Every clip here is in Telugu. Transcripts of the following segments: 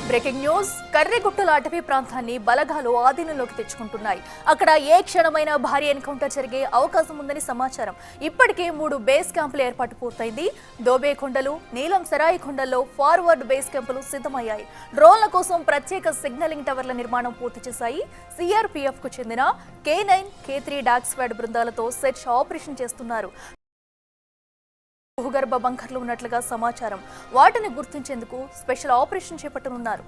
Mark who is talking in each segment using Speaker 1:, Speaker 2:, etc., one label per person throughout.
Speaker 1: Breaking news. కర్రెగుట్టల అటవీ ప్రాంతాన్ని బలగాలు ఆధీనంలోకి తెచ్చుకుంటున్నాయి. అక్కడ ఏ క్షణమైనా భారీ ఎన్కౌంటర్ జరిగే అవకాశం ఉందని సమాచారం. ఇప్పటికే 3 బేస్ క్యాంపుల ఏర్పాటు పూర్తయింది. దోబే కొండలు, నీలం సరాయి కొండల్లో ఫార్వర్డ్ బేస్ క్యాంపులు సిద్ధమయ్యాయి. డ్రోన్ల కోసం ప్రత్యేక సిగ్నలింగ్ టవర్ల నిర్మాణం పూర్తి చేశాయి. సిఆర్పీఎఫ్ కు చెందిన K9, K3 డాగ్ స్క్వాడ్ బృందాలతో సెర్చ్ ఆపరేషన్ చేస్తున్నారు. భూగర్భ బంకర్లు ఉన్నట్లుగా సమాచారం. వాటిని గుర్తించేందుకు స్పెషల్ ఆపరేషన్ చేపట్టనున్నారు.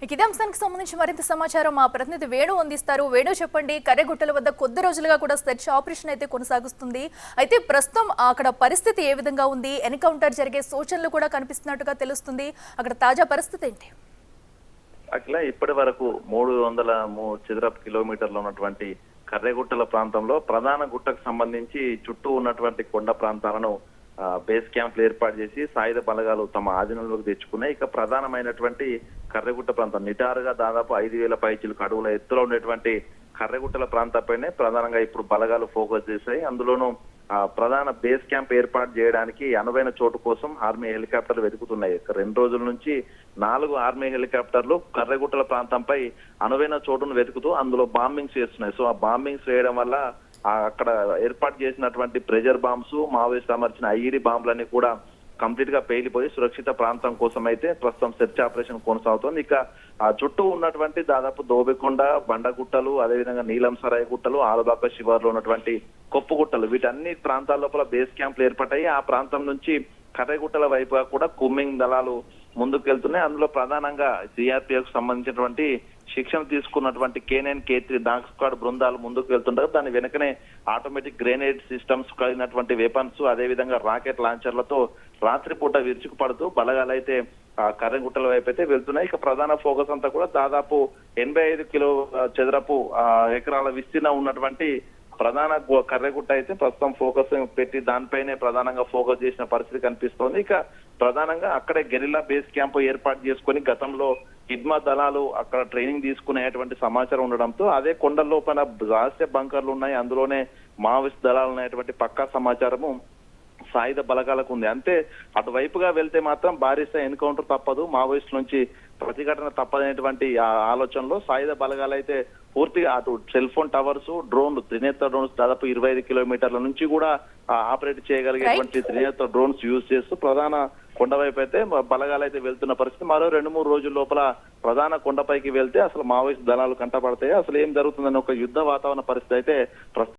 Speaker 1: ఇదే అంశానికి సంబంధించి మరింత సమాచారం మా ప్రతినిధి వేణు అందిస్తారు. వేణు, చెప్పండి. కర్రెగుట్టల వద్ద కొద్ది రోజులుగా కూడా సెర్చ్ ఆపరేషన్ అయితే కొనసాగుతుంది. అయితే ప్రస్తుతం అక్కడ పరిస్థితి ఏ విధంగా ఉంది? ఎన్కౌంటర్ జరిగే సూచనలు కూడా కనిపిస్తున్నట్టుగా తెలుస్తుంది. అక్కడ తాజా పరిస్థితి ఏంటి?
Speaker 2: అట్లా ఇప్పటి వరకు 300 చదరపు కిలోమీటర్లు ఉన్నటువంటి కర్రెగుట్టల ప్రాంతంలో ప్రధాన గుట్టకు సంబంధించి చుట్టూ ఉన్నటువంటి కొండ ప్రాంతాలను బేస్ క్యాంప్లు ఏర్పాటు చేసి సాయుధ బలగాలు తమ ఆధీనంలోకి తెచ్చుకున్నాయి. ఇక ప్రధానమైనటువంటి కర్రెగుట్ట ప్రాంతం నిటారుగా దాదాపు 5,000 పైచిలకు అడుగుల ఎత్తులో ఉండేటువంటి కర్రెగుట్టల ప్రాంతంపైనే ప్రధానంగా ఇప్పుడు బలగాలు ఫోకస్ చేశాయి. అందులోనూ ప్రధాన బేస్ క్యాంప్ ఏర్పాటు చేయడానికి అనువైన చోటు కోసం ఆర్మీ హెలికాప్టర్లు వెతుకుతున్నాయి. 2 రోజుల నుంచి 4 ఆర్మీ హెలికాప్టర్లు కర్రెగుట్టల ప్రాంతంపై అనువైన చోటును వెతుకుతూ అందులో బాంబింగ్స్ చేస్తున్నాయి. సో ఆ బాంబింగ్స్ వేయడం వల్ల అక్కడ ఏర్పాటు చేసినటువంటి ప్రెజర్ బాంబ్స్, మావోయిస్ట్ అమర్చిన ఐఈడి బాంబులన్నీ కూడా కంప్లీట్ గా పేలిపోయి సురక్షిత ప్రాంతం కోసం అయితే ప్రస్తుతం సెర్చ్ ఆపరేషన్ కొనసాగుతోంది. ఇక ఆ చుట్టూ ఉన్నటువంటి దాదాపు దోబెకొండ, బండగుట్టలు, అదేవిధంగా నీలం సరాయి గుట్టలు, ఆలబాక శివార్లో ఉన్నటువంటి కొప్పుగుట్టలు, వీటన్ని ప్రాంతాల లోపల బేస్ క్యాంపులు ఏర్పడ్డాయి. ఆ ప్రాంతం నుంచి కర్రెగుట్టల వైపుగా కూడా కుమ్మింగ్ దళాలు ముందుకు వెళ్తున్నాయి. అందులో ప్రధానంగా సిఆర్పీఎఫ్ సంబంధించినటువంటి శిక్షణ తీసుకున్నటువంటి K9, K3 డాగ్ స్క్వాడ్ బృందాలు ముందుకు వెళ్తుంటారు. దాని వెనుకనే ఆటోమేటిక్ గ్రెనేడ్ సిస్టమ్స్ కలిగినటువంటి వెపన్స్, అదేవిధంగా రాకెట్ లాంచర్లతో రాత్రిపూట విరుచుకు పడుతూ బలగాలైతే కర్రెగుట్టల వైపు అయితే వెళ్తున్నాయి. ఇక ప్రధాన ఫోకస్ అంతా కూడా దాదాపు 85 చదరపు ఎకరాల విస్తీర్ణం ఉన్నటువంటి ప్రధాన కర్రెగుట్ట అయితే ప్రస్తుతం ఫోకస్ పెట్టి దానిపైనే ప్రధానంగా ఫోకస్ చేసిన పరిస్థితి కనిపిస్తోంది. ఇక ప్రధానంగా అక్కడే గెరిల్లా బేస్ క్యాంప్ ఏర్పాటు చేసుకుని గతంలో హిడ్మా దళాలు అక్కడ ట్రైనింగ్ తీసుకునేటువంటి సమాచారం ఉండడంతో అదే కొండ లోపల రహస్య బంకర్లు ఉన్నాయి, అందులోనే మావోయిస్ట్ దళాలు ఉన్నటువంటి పక్కా సమాచారము సాయుధ బలగాలకు ఉంది. అంతే అటువైపుగా వెళ్తే మాత్రం భారీ స్థాయి ఎన్కౌంటర్ తప్పదు, మావోయిస్ట్ నుంచి ప్రతిఘటన తప్పదనేటువంటి ఆలోచనలో సాయుధ బలగాలు అయితే పూర్తిగా అటు సెల్ ఫోన్ టవర్స్, డ్రోన్లు, త్రినేత్ర డ్రోన్స్ దాదాపు 25 కిలోమీటర్ల నుంచి కూడా ఆపరేట్ చేయగలిగేటువంటి త్రినేత్ర డ్రోన్స్ యూజ్ చేస్తూ ప్రధాన కొండ వైపు అయితే బలగాలు అయితే వెళ్తున్న పరిస్థితి. మరో 2-3 రోజుల లోపల ప్రధాన కొండపైకి వెళ్తే అసలు మావోయిస్ట్ దళాలు కంటపడతాయి, అసలు ఏం జరుగుతుందని ఒక యుద్ధ వాతావరణ పరిస్థితి అయితే ప్రస్తుతం